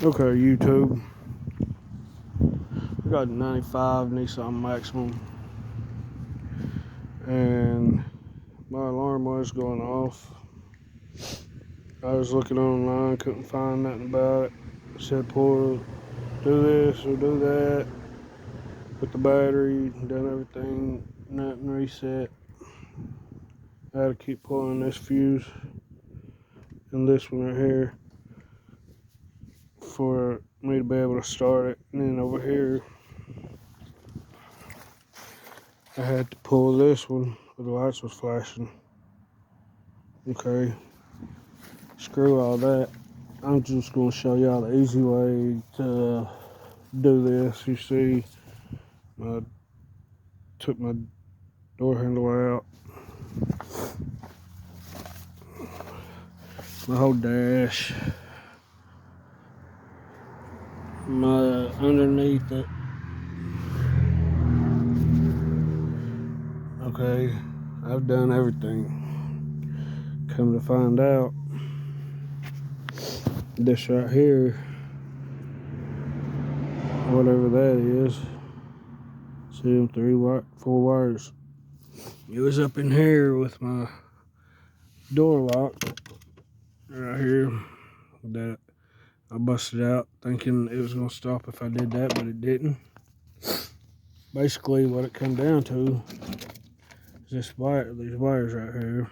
Okay, YouTube. I got a 95 Nissan Maxima, and my alarm was going off. I was looking online, couldn't find nothing about it. It said do this or do that with the battery, done everything, nothing reset. I had to keep pulling this fuse and this one right here for me to be able to start it. And then over here, I had to pull this one, but the lights was flashing. Okay, screw all that. I'm just going to show y'all the easy way to do this. You see, I took my door handle out, my whole dash, my underneath it. Okay, I've done everything. Come to find out, this right here, whatever that is, see them four wires. It was up in here with my door lock right here that I busted out, thinking it was gonna stop if I did that, but it didn't. Basically, what it come down to is these wires right here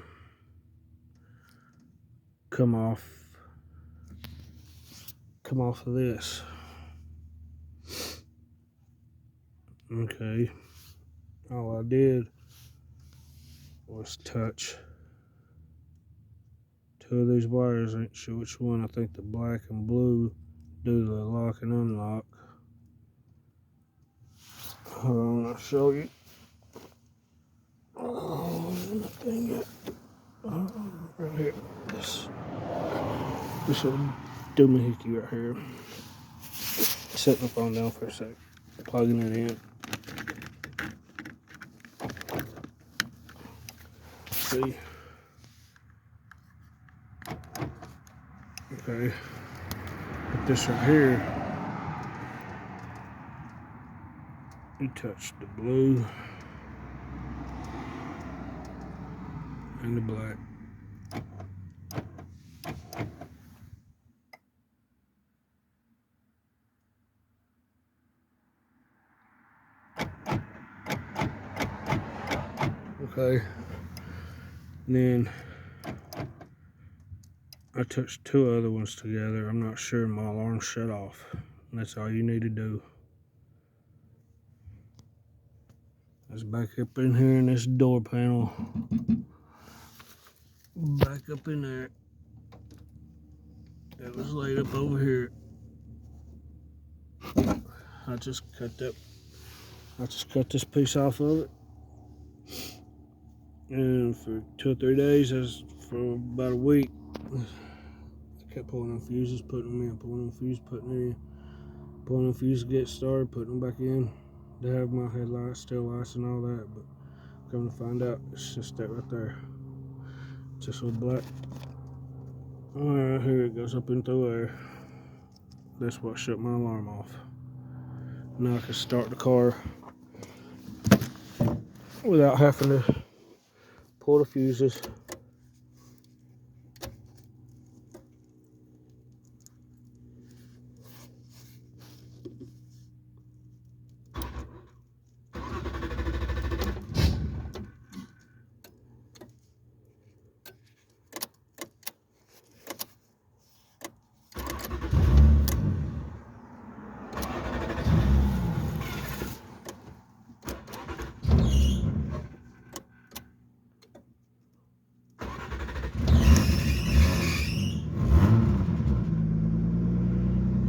come off of this. Okay, all I did was touch two of these wires. Ain't sure which one. I think the black and blue do the lock and unlock. Hold on, I'll show you. Oh, thing yet. Right here. This will do my hickey right here. Set the phone down for a sec. Plugging it in. See. Okay. Put this right here. You touch the blue and the black. Okay. And then I touched two other ones together. I'm not sure, my alarm shut off. And that's all you need to do. Let's back up in here in this door panel. Back up in there. It was laid up over here. I just cut this piece off of it. And for 2 or 3 days, that's for about a week, I kept pulling on fuses, putting them in, pulling on fuses, putting them in, pulling on fuses to get started, putting them back in to have my headlights, still lights and all that. But come to find out, it's just that right there. Just a black. Alright, here it goes up in through there. That's what shut my alarm off. Now I can start the car without having to pull the fuses.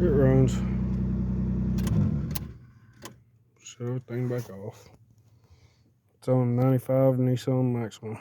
It runs. Shut everything back off. It's on 95 Nissan Maxima.